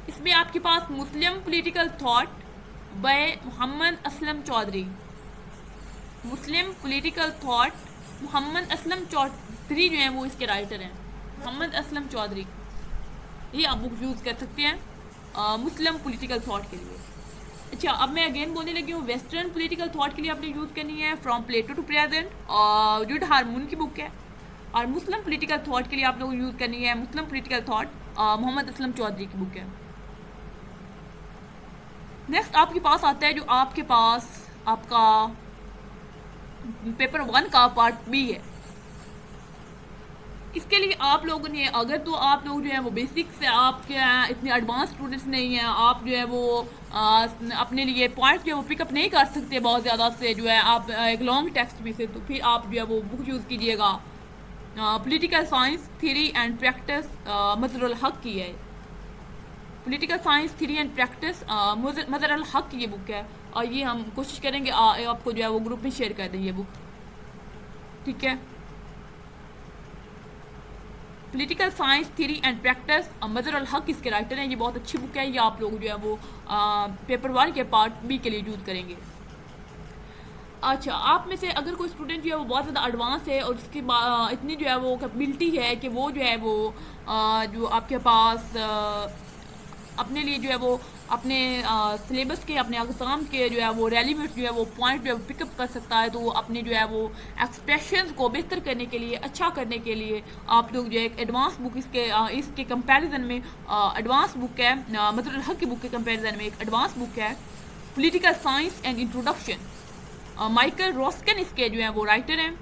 इसमें आपके पास Muslim political thought by Mohammad Aslam Chaudhary, Muslim political thought Mohammad Aslam Chaudhary जो है वो इसके राइटर हैं, मोहम्मद असलम चौधरी, ये आप बुक यूज़ कर सकते हैं मुस्लिम पॉलिटिकल थॉट के लिए। अच्छा, अब मैं अगेन बोलने लगी हूँ, वेस्टर्न पॉलिटिकल थॉट के लिए आपने यूज़ करनी है फ्रॉम प्लेटो टू प्रेजेंट, और जुड हार्मोन की बुक है, और मुस्लिम पॉलिटिकल थॉट के लिए आप लोग यूज़ करनी है Muslim political thought Mohammad Aslam Chaudhry की बुक है। नेक्स्ट आपके पास आता है जो आपके पास आपका पेपर 1 का पार्ट B है। इसके लिए आप लोगों ने, अगर तो आप लोग जो है वो बेसिक से आपके इतने एडवांस स्टूडेंट्स नहीं हैं, आप जो है वो अपने लिए पॉइंट्स जो है वो पिकअप नहीं कर सकते बहुत ज़्यादा से जो है आप एक लॉन्ग टेक्स्ट में से, तो फिर आप जो है वो बुक यूज़ कीजिएगा political science theory and practice Mazharul Haq की है, political science theory and practice, Mazhar ul Haq ये बुक है, और ये हम कोशिश करेंगे आपको जो है वो ग्रुप में शेयर कर दें ये बुक, ठीक है। Political science theory and practice, Mazhar ul Haq इसके राइटर हैं। ये बहुत अच्छी बुक है, ये आप लोग जो है वो पेपर 1 के पार्ट बी के लिए यूज़ करेंगे। अच्छा, आप में से अगर कोई स्टूडेंट जो है वो बहुत ज़्यादा एडवांस है और उसकी इतनी जो है वो कैपेबिलिटी है कि वो जो है वो जो आपके पास अपने लिए जो है वो अपने सिलेबस के, अपने एग्ज़ाम के जो है वो रेलिवेंट जो है वो पॉइंट जो है पिकअप कर सकता है, तो वो अपने जो है वो एक्सप्रेशंस को बेहतर करने के लिए, अच्छा करने के लिए आप लोग जो है एक एडवांस बुक इसके कंपैरिजन में एडवांस बुक है, मज़र अल हक की बुक के कंपैरिजन में एक एडवांस बुक है political science and introduction. Michael Roskin इसके जो है वो राइटर हैं।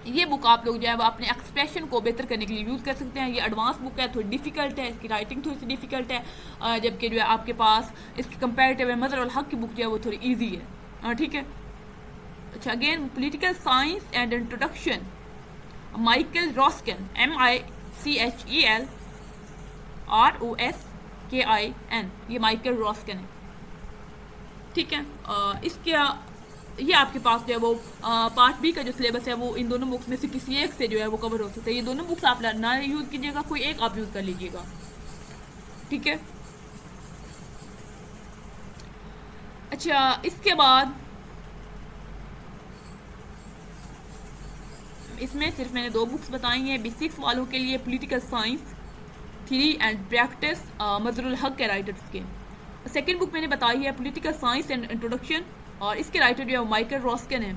ये बुक आप लोग जो है वो अपने एक्सप्रेशन को बेहतर करने के लिए यूज़ कर सकते हैं। ये एडवांस बुक है, थोड़ी डिफ़िकल्ट है, इसकी राइटिंग थोड़ी सी डिफ़िकल्ट है, जबकि जो है आपके पास इसके कंपेरेटिव है मज़र अल हक की बुक जो है वो थोड़ी ईजी है, ठीक है। अच्छा, again political science and introduction, Michael Roskin, MICHEL ROSKIN, ये माइकल रॉस्किन है, ठीक है। इसके ये आपके पास जो है वो पार्ट बी का जो सिलेबस है वो इन दोनों बुक्स में से किसी एक से जो है वो कवर हो सकता है। ये दोनों बुक्स आप ना यूज़ कीजिएगा, कोई एक आप यूज़ कर लीजिएगा, ठीक है। अच्छा, इसके बाद इसमें सिर्फ मैंने 2 बुक्स बताई हैं बेसिक्स वालों के लिए, political science theory and practice, Mazhar ul Haq के राइटर्स के। सेकेंड बुक मैंने बताई है पॉलिटिकल साइंस एंड इंट्रोडक्शन, और इसके राइटर जो है माइकल रॉस्किन है।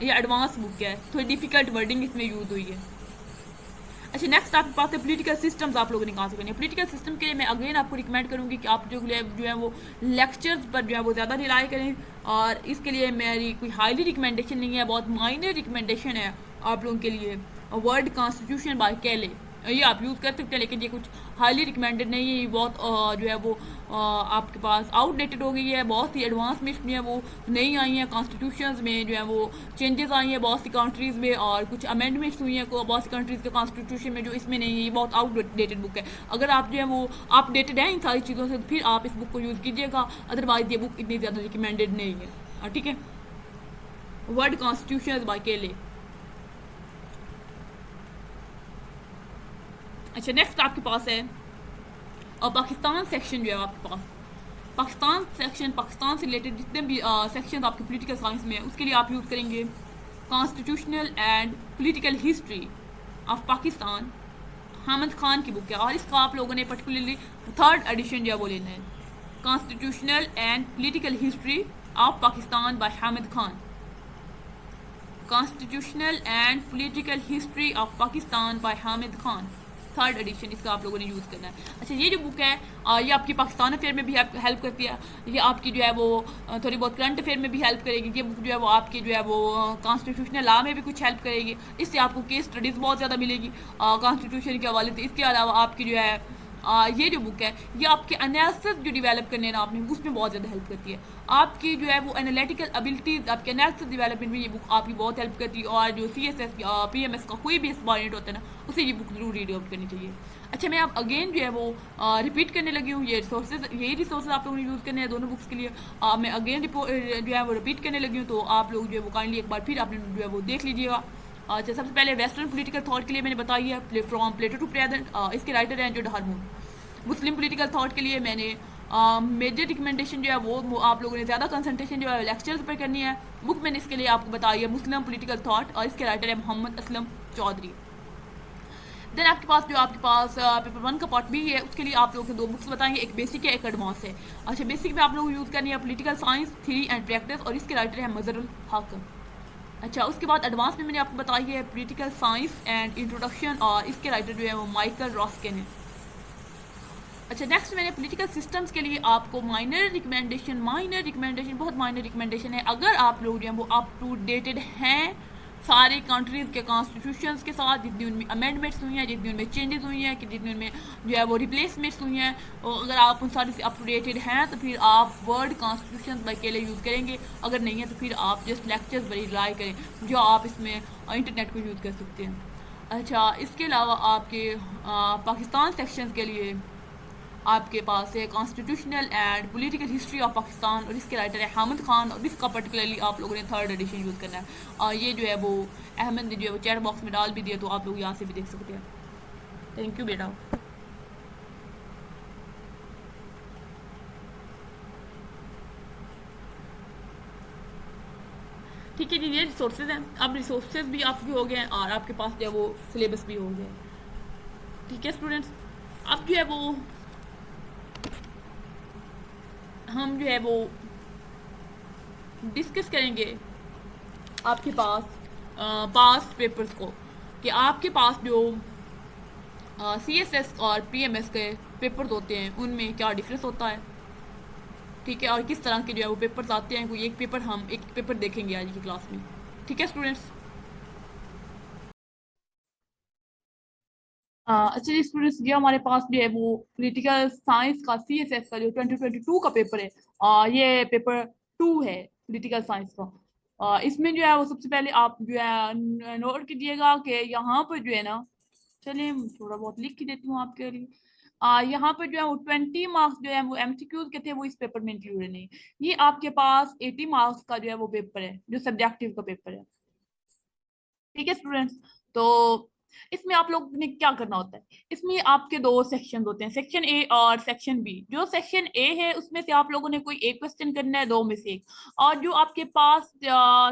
ये एडवांस बुक है, थोड़ी डिफिकल्ट वर्डिंग इसमें यूज़ हुई है। अच्छा, नेक्स्ट आपके पास है पॉलिटिकल सिस्टम्स, आप लोगों ने कहा से करनी है। पॉलिटिकल सिस्टम के लिए मैं अगेन आपको रिकमेंड करूँगी कि आप जो है वो लेक्चर्स पर जो है वो ज़्यादा रिलाई करें, और इसके लिए मेरी कोई हाईली रिकमेंडेशन नहीं है, बहुत माइनर रिकमेंडेशन है आप लोगों के लिए। वर्ल्ड कॉन्स्टिट्यूशन बाय कैले, ये आप यूज़ कर सकते हैं, लेकिन ये कुछ हाईली रिकमेंडेड नहीं है। ये बहुत जो है वो आपके पास आउटडेटेड हो गई है, बहुत ही एडवांसमेंट में है वो नहीं आई हैं। कॉन्स्टिट्यूशंस में जो है वो चेंजेस आई हैं बहुत सी कंट्रीज़ में, और कुछ अमेंडमेंट्स हुई हैं बहुत सी कंट्रीज़ के कॉन्स्टिट्यूशन में, जो इसमें नहीं है। ये बहुत आउटडेटेड बुक है। अगर आप जो है वो अपडेटेड हैं इन सारी चीज़ों से, तो फिर आप इस बुक को यूज़ कीजिएगा, अदरवाइज ये बुक इतनी ज़्यादा रिकमेंडेड नहीं है, ठीक है। वर्ल्ड कॉन्स्टिट्यूशन बाय केले। अच्छा, नेक्स्ट आपके पास है और पाकिस्तान सेक्शन जो है आपके पास, पाकिस्तान सेक्शन, पाकिस्तान से रिलेटेड जितने भी सेक्शन आपके पॉलिटिकल साइंस में है, उसके लिए आप यूज़ करेंगे constitutional and political history of Pakistan, Hamid Khan की बुक है, और इसका आप लोगों ने पर्टिकुलरली 3rd एडिशन जो है वो लेना है, constitutional and political history of Pakistan by Hamid Khan, constitutional and political history of Pakistan by Hamid Khan, 3rd edition, इसका आप लोगों ने यूज़ करना है। अच्छा, ये जो बुक है ये आपकी पाकिस्तान अफेयर में भी हेल्प करती है, ये आपकी जो है वो थोड़ी बहुत करंट अफेयर में भी हेल्प करेगी। ये बुक जो है वो आपकी जो है वो कॉन्स्टिट्यूशनल लॉ में भी कुछ हेल्प करेगी, इससे आपको केस स्टडीज़ बहुत ज़्यादा मिलेगी कॉन्स्टिट्यूशन के हवाले से। इसके अलावा आपकी जो है ये जो बुक है ये आपके एनालिसिस जो डेवलप करने ना आपने, उसमें बहुत ज़्यादा हेल्प करती है। आपकी जो है वो एनालिटिकल एबिलिटीज़, आपके एनालिसिस डेवलपमेंट में ये बुक आपकी बहुत हेल्प करती है, और जो CSS PMS का कोई भी एस्पायरेंट होता है ना, उसे ये बुक ज़रूर रीड आउट करनी चाहिए। अच्छा, मैं अब अगेन जो है वो रिपीट करने लगी हूँ, ये यही रिसोर्सेज आप लोगों ने यूज़ करने हैं दोनों बुक्स के लिए। मैं अगेन जो है वो रिपीट करने लगी हूँ, तो आप लोग जो है वो काइंडली एक बार फिर आपने जो है वो देख लीजिएगा। अच्छा, सबसे पहले वेस्टर्न पॉलिटिकल थॉट के लिए मैंने बताई है फ्रॉम प्लेटो टू प्रेजेंट, इसके राइटर हैं जो हार्मोन। मुस्लिम पॉलिटिकल थॉट के लिए मैंने मेजर रिकमेंडेशन जो है वो आप लोगों ने ज़्यादा कंसंट्रेशन जो है लेक्चर्स पर करनी है। बुक मैंने इसके लिए आपको बताई है मुस्लिम पॉलिटिकल थॉट, और इसके राइटर है मोहम्मद असलम चौधरी। देन आपके पास पेपर 1 का पार्ट बी है, उसके लिए आप लोगों को 2 बुक्स बताएंगे, एक बेसिक है एक एडवांस है। अच्छा, बेसिक में आप लोग यूज़ करनी है political science theory and practice, और इसके राइटर है मज़र अल हक। अच्छा, उसके बाद एडवांस में मैंने आपको बताई है पॉलिटिकल साइंस एंड इंट्रोडक्शन, और इसके राइटर जो है वो माइकल रॉस्किन है। अच्छा, नेक्स्ट मैंने पॉलिटिकल सिस्टम्स के लिए आपको माइनर रिकमेंडेशन, बहुत माइनर रिकमेंडेशन है। अगर आप लोग जो है वो अप टू डेटेड हैं सारे कंट्रीज़ के कॉन्स्टिट्यूशंस के साथ, जितनी उनमें अमेंडमेंट्स हुई हैं, जितनी उनमें चेंजेस हुई हैं, कि जितनी उनमें जो है वो रिप्लेसमेंट्स हुई हैं, और अगर आप उन सारे से अप टू डेटेड हैं तो फिर आप वर्ल्ड कॉन्स्टिट्यूशन बाय केले यूज़ करेंगे। अगर नहीं है तो फिर आप जस्ट लेक्चर्स पर रिलाई करें, जो आप इसमें इंटरनेट को यूज़ कर सकते हैं। अच्छा, इसके अलावा आपके पाकिस्तान सेक्शन के लिए आपके पास है constitutional and political history of Pakistan, और इसके राइटर है हामिद खान, और इसका पर्टिकुलरली आप लोगों ने 3rd एडिशन यूज़ करना है। और ये जो है वो अहमद ने जो है वो चैट बॉक्स में डाल भी दिया, तो आप लोग यहाँ से भी देख सकते हैं। थैंक यू बेटा। ठीक है जी, ये रिसोर्सेज हैं। अब रिसोर्सेज भी आपके हो गए हैं और आपके पास जो है वो सिलेबस भी हो गया है। ठीक है स्टूडेंट्स, अब जो है वो हम जो है वो डिस्कस करेंगे आपके पास पास्ट पेपर्स को, कि आपके पास जो CSS और PMS के पेपर्स होते हैं उनमें क्या डिफरेंस होता है। ठीक है, और किस तरह के जो है वो पेपर्स आते हैं, कोई एक पेपर हम एक पेपर देखेंगे आज की क्लास में। ठीक है स्टूडेंट्स। अच्छा जी स्टूडेंट्स, ये हमारे पास जो है वो पॉलिटिकल साइंस का CSS का जो 2022 का पेपर है, ये पेपर 2 है पॉलिटिकल साइंस का। इसमें जो है वो सबसे पहले आप जो है नोट कीजिएगा कि यहाँ पर जो है ना, चलिए थोड़ा बहुत लिख के देती हूँ आपके लिए। यहाँ पर जो है वो 20 मार्क्स जो है वो MCQs के थे, वो इस पेपर में इंक्लूड नहीं। ये आपके पास 80 मार्क्स का जो है वो पेपर है, जो सब्जेक्टिव का पेपर है। ठीक है स्टूडेंट्स, तो इसमें आप लोग ने क्या करना होता है, इसमें आपके दो सेक्शन होते हैं, सेक्शन ए और सेक्शन बी। जो सेक्शन ए है उसमें से आप लोगों ने कोई एक क्वेश्चन करना है, दो में से एक। और जो आपके पास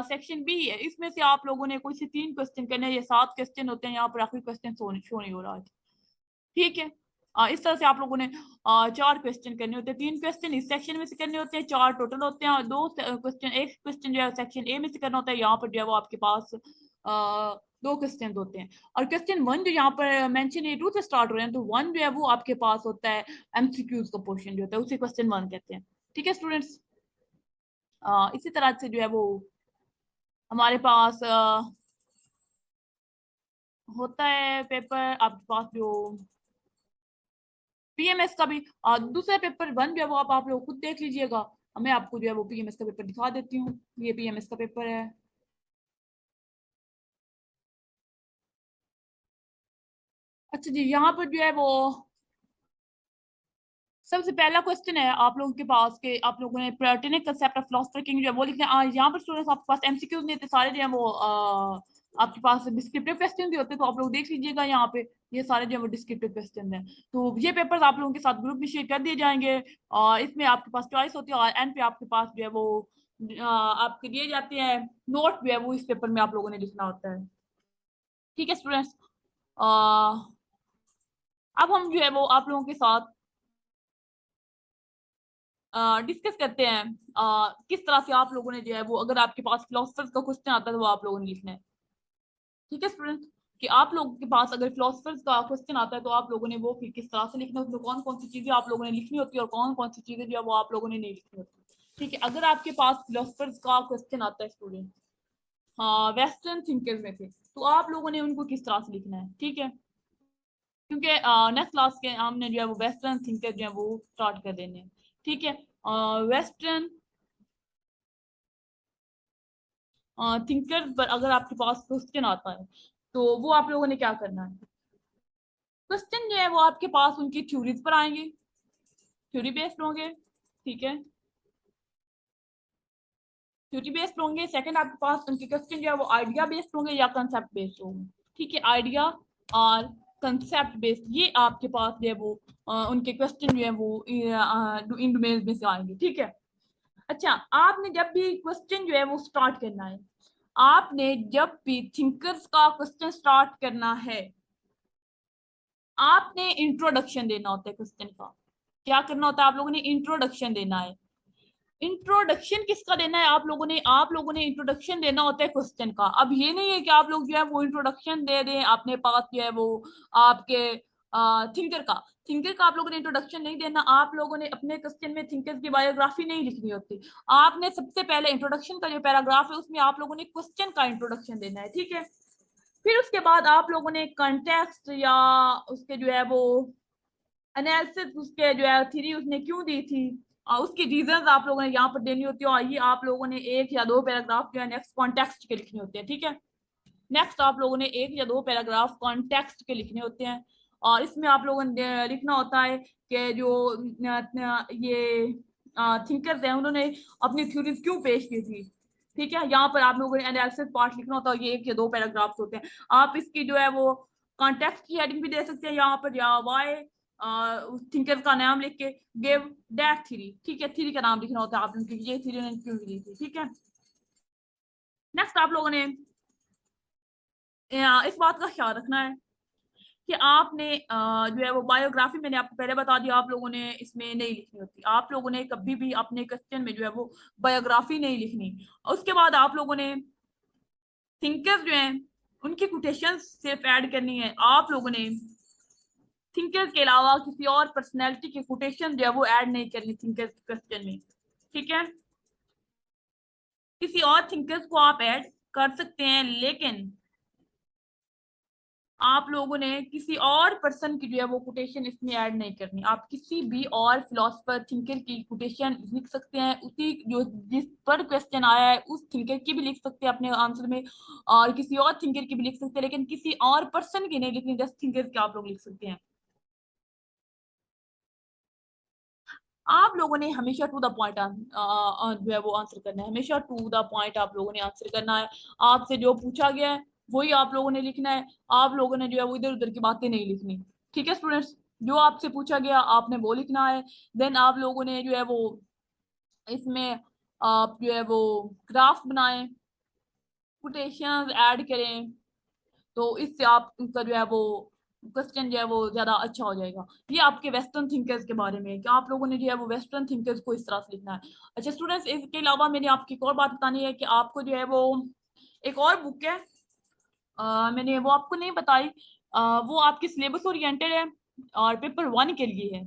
सेक्शन बी है, इसमें से आप लोगों ने कोई से 3 क्वेश्चन करने हैं। ये 7 क्वेश्चन होते हैं, यहाँ पर आखिरी क्वेश्चन शो नहीं हो रहा है। ठीक है, इस तरह से आप लोगों ने 4 क्वेश्चन करने होते हैं। 3 क्वेश्चन इस सेक्शन में से करने होते हैं, 4 टोटल होते हैं, और 2 क्वेश्चन, एक क्वेश्चन जो है सेक्शन ए में से करना होता है। यहाँ पर जो है वो आपके पास 2 क्वेश्चन होते हैं। और क्वेश्चन 1 जो यहाँ पर मेंशन है 2 से स्टार्ट हो रहे हैं, तो 1 जो है वो आपके पास होता है MCQs का पोर्शन जो होता है, उसे क्वेश्चन 1 कहते हैं। ठीक है स्टूडेंट्स, इसी तरह से जो है वो हमारे पास होता है पेपर आपके पास जो PMS का भी। दूसरा पेपर 1 जो है वो आप लोग खुद देख लीजिएगा। मैं आपको जो है वो PMS का पेपर दिखा देती हूँ। ये PMS का पेपर है। अच्छा जी, यहाँ पर जो है वो सबसे पहला क्वेश्चन है आप लोगों के पास के आप लोगों ने platonic concept of philosopher king जो है वो लिखना है। यहाँ पर स्टूडेंट्स आपके पास MCQs नहीं थे सारे जो है वो आपके पास डिस्क्रिप्टिव क्वेश्चन भी होते हैं, तो आप लोग देख लीजिएगा यहाँ पे। ये सारे जो है वो डिस्क्रिप्टिव क्वेश्चन हैं। तो ये पेपर्स आप लोगों के साथ ग्रुप में शेयर कर दिए जाएंगे, और इसमें आपके पास चॉइस होती है, और एंड पे आपके पास जो है वो आपके दिए जाते हैं नोट जो है वो इस पेपर में आप लोगों ने लिखना होता है। ठीक है स्टूडेंट्स, अब हम जो है वो आप लोगों के साथ डिस्कस करते हैं किस तरह से आप लोगों ने जो है वो, अगर आपके पास फिलोसफर्स का क्वेश्चन आता है तो वो आप लोगों ने लिखना है। ठीक है स्टूडेंट, कि आप लोगों के पास अगर फिलोसफर्स का क्वेश्चन आता है तो आप लोगों ने वो फिर किस तरह से लिखना है, उसमें कौन कौन सी चीजें आप लोगों ने लिखनी होती है और कौन कौन सी चीजें जो है वो आप लोगों ने नहीं लिखनी होती। ठीक है, अगर आपके पास फिलोसफर्स का क्वेश्चन आता है स्टूडेंट, हाँ वेस्टर्न थिंकर्स में से, तो आप लोगों ने उनको किस तरह से लिखना है। ठीक है, क्योंकि नेक्स्ट क्लास के हमने जो है वो वेस्टर्न थिंकर जो है वो स्टार्ट कर देने हैं। ठीक है, वेस्टर्न थिंकर पर अगर आपके पास क्वेश्चन आता है तो वो आप लोगों ने क्या करना है, क्वेश्चन जो है वो आपके पास उनकी थ्योरीज पर आएंगे, थ्योरी बेस्ड होंगे। ठीक है, थ्योरी बेस्ड होंगे। सेकंड आपके पास उनके क्वेश्चन जो है वो आइडिया बेस्ड होंगे या कंसेप्ट बेस्ड होंगे। ठीक है, आइडिया और कंसेप्ट बेस्ड ये आपके पास जो है वो उनके क्वेश्चन जो है वो इन डोमेन में से आएंगे। ठीक है, अच्छा आपने जब भी क्वेश्चन जो है वो स्टार्ट करना है, आपने जब भी थिंकर्स का क्वेश्चन स्टार्ट करना है, आपने इंट्रोडक्शन देना होता है क्वेश्चन का। क्या करना होता है, आप लोगों ने इंट्रोडक्शन देना है। इंट्रोडक्शन किसका देना है, आप लोगों ने इंट्रोडक्शन देना होता है क्वेश्चन का। अब ये नहीं है कि आप लोग जो है वो इंट्रोडक्शन दे दें अपने पास जो है वो आपके थिंकर का आप लोगों ने इंट्रोडक्शन नहीं देना। आप लोगों ने अपने क्वेश्चन में थिंकर्स की बायोग्राफी नहीं लिखनी होती। आपने सबसे पहले इंट्रोडक्शन का जो पैराग्राफ है उसमें आप लोगों ने क्वेश्चन का इंट्रोडक्शन देना है। ठीक है, फिर उसके बाद आप लोगों ने कंटेक्स्ट या उसके जो है वो एनालिसिस, उसके जो है थ्योरी उसने क्यों दी थी, उसकी रीजंस आप लोगों ने यहाँ पर देनी होती है। और ये आप लोगों ने एक या दो पैराग्राफ जो है नेक्स्ट कॉन्टेक्स्ट के लिखने होते हैं। ठीक है, नेक्स्ट आप लोगों ने एक या दो पैराग्राफ कॉन्टेक्स्ट के लिखने होते हैं। और इसमें आप लोगों ने लिखना होता है कि जो ये थिंकर्स हैं उन्होंने अपनी थ्योरीज क्यों पेश की थी। ठीक है, यहाँ पर आप लोगों ने एनालिसिस पार्ट लिखना होता है, ये एक या दो पैराग्राफ्स होते हैं। आप इसकी जो है वो कॉन्टेक्स्ट की हेडिंग भी दे सकते हैं यहाँ पर, या वाई थिंकर का नाम लिख के गिव दैट थ्योरी। ठीक है, थ्योरी का नाम लिखना होता है आप लोगों की, ये थ्योरी ने क्यों दी थी। ठीक है, नेक्स्ट आप लोगों ने इस बात का ख्याल रखना है कि आपने जो है वो बायोग्राफी मैंने आपको पहले बता दिया, आप लोगों ने इसमें नहीं लिखनी होती। आप लोगों ने कभी भी अपने क्वेश्चन में जो है वो बायोग्राफी नहीं लिखनी। उसके बाद आप लोगों ने थिंकर्स जो हैं उनकी कोटेशन सिर्फ ऐड करनी है। आप लोगों ने थिंकर्स के अलावा किसी और पर्सनैलिटी की कोटेशन जो है वो ऐड नहीं करनी थिंकर्स क्वेश्चन में। ठीक है, किसी और थिंकर्स को आप ऐड कर सकते हैं, लेकिन आप लोगों ने किसी और पर्सन की जो है वो कोटेशन इसमें ऐड नहीं करनी। आप किसी भी और फिलोसफर थिंकर की कोटेशन लिख सकते हैं, उसी जो जिस पर क्वेश्चन आया है उस थिंकर की भी लिख सकते हैं अपने आंसर में, और किसी और थिंकर की भी लिख सकते हैं, लेकिन किसी और पर्सन की नहीं लिखनी, जस्ट थिंकर की आप लोग लिख सकते हैं। आप लोगों ने हमेशा टू द पॉइंट जो है वो आंसर करना है, हमेशा टू द पॉइंट आप लोगों ने आंसर करना है। आपसे जो पूछा गया है वही आप लोगों ने लिखना है। आप लोगों ने जो है वो इधर उधर की बातें नहीं लिखनी। ठीक है स्टूडेंट्स, जो आपसे पूछा गया आपने वो लिखना है। देन आप लोगों ने जो है वो इसमें आप जो है वो ग्राफ बनाएं, कोटेशन ऐड करें, तो इससे आप उनका जो है वो क्वेश्चन जो है वो ज्यादा अच्छा हो जाएगा। ये आपके वेस्टर्न थिंकर्स के बारे में है कि आप लोगों ने जो है वो वेस्टर्न थिंकर्स को इस तरह से लिखना है। अच्छा स्टूडेंट्स, इसके अलावा मैंने आपकी एक और बात बतानी है कि आपको जो है वो एक और बुक है, मैंने वो आपको नहीं बताई। वो आपकी सिलेबस ओरिएंटेड है और पेपर 1 के लिए है।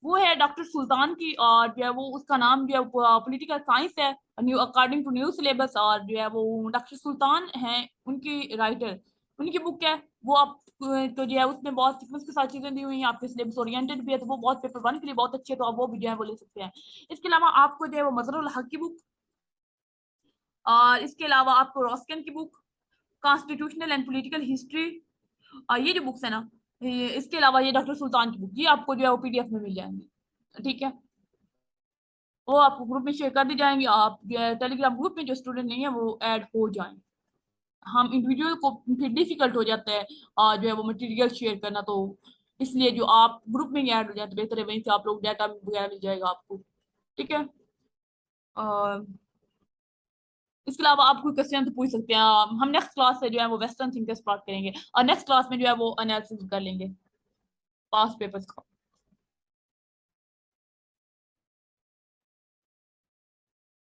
वो है डॉक्टर सुल्तान की, और जो है वो उसका नाम जो है पॉलिटिकल साइंस है, new according to new syllabus. और जो है वो डॉक्टर सुल्तान हैं उनकी राइटर, उनकी बुक है वो। आप तो जो है उसमें बहुत सीक्वेंस के साथ चीजें दी हुई हैं, आपके सिलेबस ओरिएंटेड भी है, तो वो बहुत पेपर 1 के लिए बहुत अच्छी है, तो आप वो भी जो है वो ले सकते हैं। इसके अलावा आपको जो है वो मजरुल हक की बुक, और इसके अलावा आपको रॉस्कन की book, constitutional and political history, ये जो बुक्स है ना, इसके अलावा ये डॉक्टर सुल्तान की बुक, ये आपको जो है वो पीडीएफ में मिल जाएंगी। ठीक है, वो आपको ग्रुप में शेयर कर दी जाएंगे। आप जो है टेलीग्राम ग्रुप में जो स्टूडेंट नहीं है वो ऐड हो जाएं। हम इंडिविजुअल को फिर डिफिकल्ट हो जाता है जो है वो मटेरियल शेयर करना, तो इसलिए जो आप ग्रुप में ही ऐड हो जाते बेहतर है, वहीं से आप लोग डाटा वगैरह मिल जाएगा आपको। ठीक है, और इसके अलावा आप कोई क्वेश्चन तो पूछ सकते हैं। हम नेक्स्ट क्लास से जो है वो वेस्टर्न थिंकर्स स्टार्ट करेंगे, और नेक्स्ट क्लास में जो है वो एनालिसिस कर लेंगे पास्ट पेपर्स का।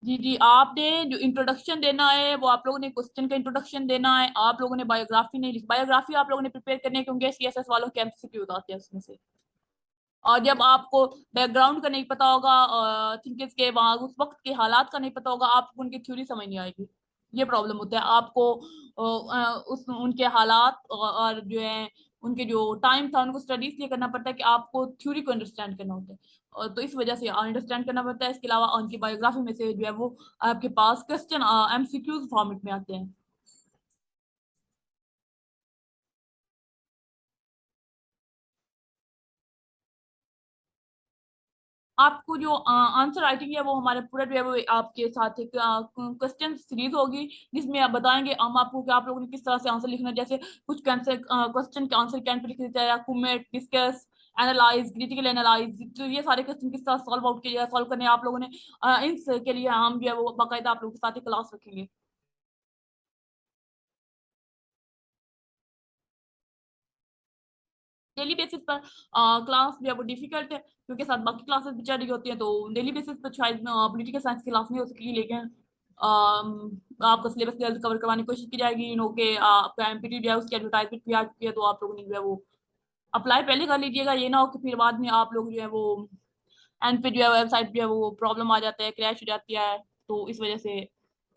जी जी, आपने जो इंट्रोडक्शन देना है वो आप लोगों ने क्वेश्चन का इंट्रोडक्शन देना है। आप लोगों ने बायोग्राफी नहीं लिखी, बायोग्राफी आप लोगों ने प्रिपेयर करनी है, क्योंकि सीएसएस वालों के एमसीक्यू आते हैं उसमें से। और जब आपको बैकग्राउंड का नहीं पता होगा, थिंकर्स के वहाँ उस वक्त के हालात का नहीं पता होगा, आपको उनकी थ्योरी समझ नहीं आएगी। ये प्रॉब्लम होता है आपको, उस उनके हालात और जो है उनके जो टाइम था उनको स्टडी इसलिए करना पड़ता है कि आपको थ्योरी को अंडरस्टैंड करना होता है, और तो इस वजह से अंडरस्टैंड करना पड़ता है। इसके अलावा उनकी बायोग्राफी में से जो है वो आपके पास क्वेश्चन एमसीक्यूज फॉर्मेट में आते हैं। आपको जो आंसर राइटिंग है वो हमारे पूरा जो है वो आपके साथ एक क्वेश्चन सीरीज होगी, जिसमें आप बताएंगे हम आपको कि आप लोगों ने किस तरह से आंसर लिखना है। जैसे कुछ क्वेश्चन के आंसर कैन पे लिख देते हैं, Kumet, discuss, analyse, critical analyse, तो ये सारे क्वेश्चन किस तरह सॉल्व आउट किया सॉल्व करने हैं आप लोगों ने। इन के लिए हम जो है वो बाकायदा आप लोगों के साथ एक क्लास रखेंगे। डेली बेसिस पर क्लास जो है वो डिफिकल्ट है, क्योंकि साथ बाकी क्लासेस भी चल रही होती हैं, तो डेली बेसिस पर शायद पॉलिटिकल साइंस की क्लास नहीं हो सकेगी, लेकिन आपका सिलेबस जल्द कवर करवाने की कोशिश की जाएगी। नो के आपका एमपीटी जो है उसकी एडवर्टाइजमेंट भी आ चुकी है, तो आप लोगों ने जो है वो अप्लाई पहले कर लीजिएगा। ये ना हो कि फिर बाद में आप लोग जो है वो एंड पे जो है वेबसाइट जो है वो प्रॉब्लम आ जाता है, क्रैश हो जाती है, तो इस वजह से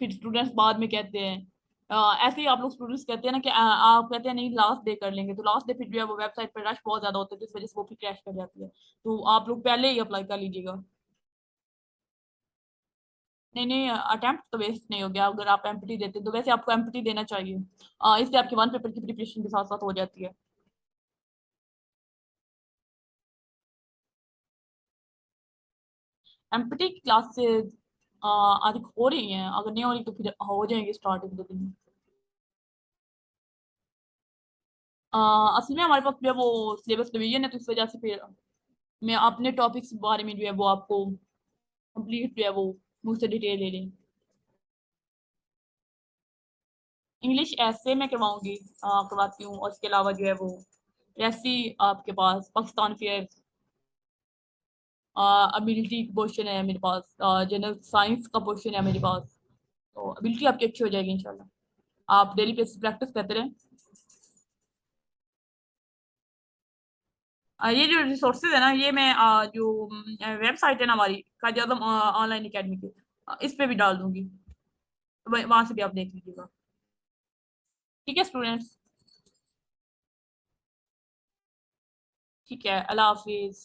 फिर स्टूडेंट्स बाद में कहते हैं ऐसे ही आप लोग स्टूडेंट्स कहते हैं ना कि आप कहते हैं नहीं लास्ट डे कर लेंगे, तो लास्ट डे फिर जो है वो वेबसाइट पर रश बहुत ज्यादा होता है, तो इस वजह से वो फिर क्रैश कर जाती है। तो आप लोग पहले ही अप्लाई कर लीजिएगा। नहीं नहीं, अटेम्प्ट तो वेस्ट नहीं हो गया अगर आप एमपीटी देते, तो वैसे आपको एमपीटी देना चाहिए। इससे आपकी वन पेपर की प्रिपरेशन के साथ साथ हो जाती है। एम्पटी की क्लासेस आदि हो रही हैं, अगर नहीं हो रही तो फिर हो जाएंगी स्टार्ट एक दो दिन में। असल में हमारे पास जो है वो सिलेबस रिवीजन है, तो इस वजह से फिर मैं अपने टॉपिक्स के बारे में जो है वो आपको कंप्लीट जो है वो मुझसे डिटेल ले लें। इंग्लिश ऐसे मैं करवाऊंगी, करवाती हूँ, और इसके अलावा जो है वो ऐसी आपके पास पाकिस्तान फेयर अबिलिटी क्वेश्चन है मेरे पास, जनरल साइंस का क्वेश्चन है मेरे पास। तो अबिलिटी आपकी अच्छी हो जाएगी इंशाल्लाह, आप डेली बेसिस प्रैक्टिस करते रहें। ये जो रिसोर्सेज है ना, ये मैं जो वेबसाइट है ना हमारी कायद आज़म ऑनलाइन अकेडमी की, इस पे भी डाल दूंगी, वहां से भी आप देख लीजिएगा। ठीक है स्टूडेंट्स, ठीक है, अल्लाह हाफिज।